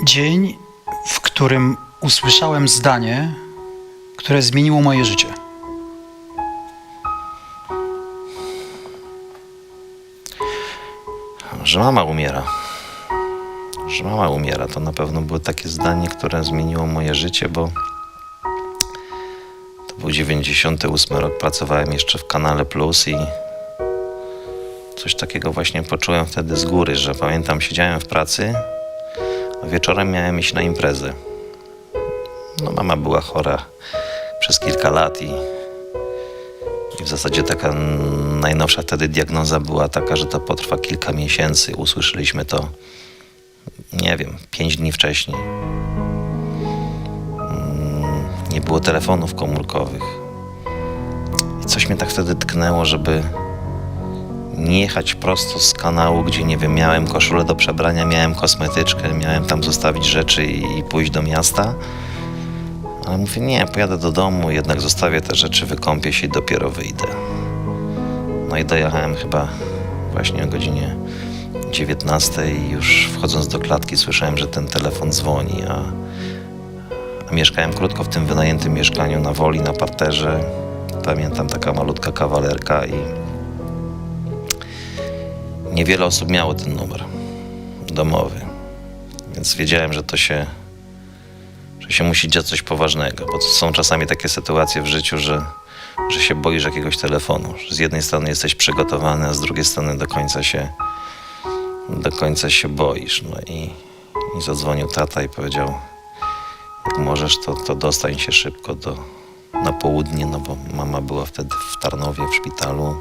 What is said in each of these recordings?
Dzień, w którym usłyszałem zdanie, które zmieniło moje życie. Że mama umiera. Że mama umiera. To na pewno było takie zdanie, które zmieniło moje życie, bo to był 98 rok. Pracowałem jeszcze w Kanale Plus i coś takiego właśnie poczułem wtedy z góry, że pamiętam, siedziałem w pracy, a wieczorem miałem iść na imprezę. No, mama była chora przez kilka lat i w zasadzie taka najnowsza wtedy diagnoza była taka, że to potrwa kilka miesięcy. Usłyszeliśmy to, nie wiem, 5 dni wcześniej. Nie było telefonów komórkowych. I coś mnie tak wtedy tknęło, żeby nie jechać prosto z kanału, gdzie, nie wiem, miałem koszulę do przebrania, miałem kosmetyczkę, miałem tam zostawić rzeczy i pójść do miasta. Ale mówię, nie, pojadę do domu, jednak zostawię te rzeczy, wykąpię się i dopiero wyjdę. No i dojechałem chyba właśnie o godzinie 19 i już wchodząc do klatki słyszałem, że ten telefon dzwoni, a mieszkałem krótko w tym wynajętym mieszkaniu na Woli, na parterze. Pamiętam, taka malutka kawalerka i niewiele osób miało ten numer domowy, więc wiedziałem, że się musi dziać coś poważnego, bo są czasami takie sytuacje w życiu, że się boisz jakiegoś telefonu. Że z jednej strony jesteś przygotowany, a z drugiej strony do końca się boisz. No i zadzwonił tata i powiedział, jak możesz, to dostań się szybko na południe, no bo mama była wtedy w Tarnowie, w szpitalu,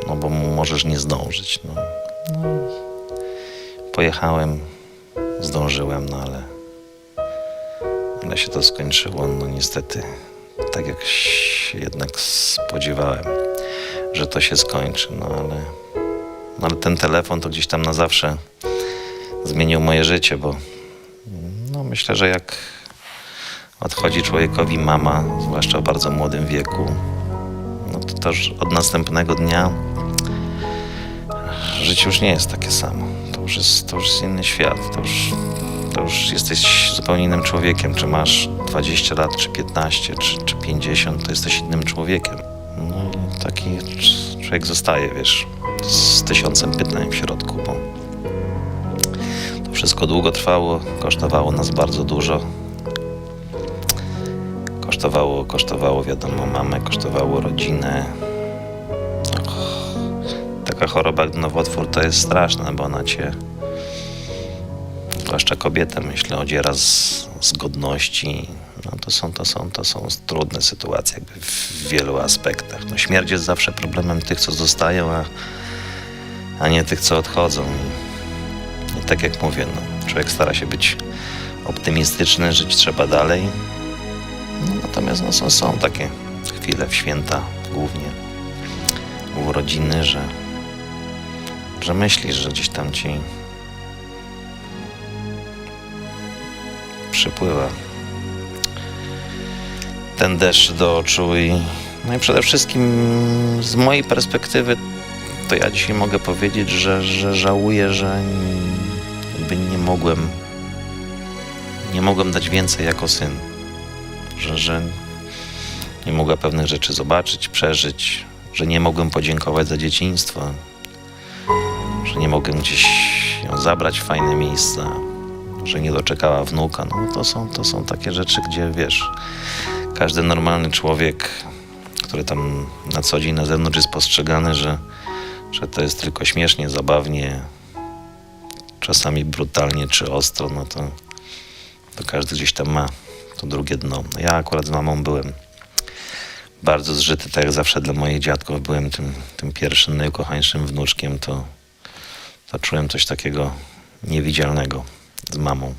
no bo możesz nie zdążyć. No i pojechałem, zdążyłem, no ale się to skończyło, no niestety, tak jak się jednak spodziewałem, że to się skończy, no ale ten telefon to gdzieś tam na zawsze zmienił moje życie, bo no myślę, że jak odchodzi człowiekowi mama, zwłaszcza w bardzo młodym wieku, no to też od następnego dnia życie już nie jest takie samo. To już jest inny świat, to już jesteś zupełnie innym człowiekiem. Czy masz 20 lat, czy 15, czy 50, to jesteś innym człowiekiem. No i taki człowiek zostaje, wiesz, z 1000 pytań w środku, bo to wszystko długo trwało, kosztowało nas bardzo dużo. Kosztowało wiadomo mamę, kosztowało rodzinę. Taka choroba jak nowotwór to jest straszna, bo ona cię, zwłaszcza kobietę, myślę, odziera z godności. No to są trudne sytuacje jakby w wielu aspektach. No, śmierć jest zawsze problemem tych, co zostają, a nie tych, co odchodzą. I tak jak mówię, no, człowiek stara się być optymistyczny, żyć trzeba dalej. No, natomiast no, są takie chwile w święta, głównie u urodziny, że myślisz, że gdzieś tam ci przypływa ten deszcz do oczu no i przede wszystkim z mojej perspektywy to ja dzisiaj mogę powiedzieć, że żałuję, że jakby nie mogłem dać więcej jako syn, że nie mogłem pewnych rzeczy zobaczyć, przeżyć, że nie mogłem podziękować za dzieciństwo, że nie mogłem gdzieś ją zabrać w fajne miejsca, że nie doczekała wnuka. No to są takie rzeczy, gdzie wiesz, każdy normalny człowiek, który tam na co dzień na zewnątrz jest postrzegany, że to jest tylko śmiesznie, zabawnie, czasami brutalnie czy ostro, no to każdy gdzieś tam ma to drugie dno. Ja akurat z mamą byłem bardzo zżyty, tak jak zawsze dla moich dziadków byłem tym pierwszym, najukochańszym wnuczkiem, to czułem coś takiego niewidzialnego z mamą.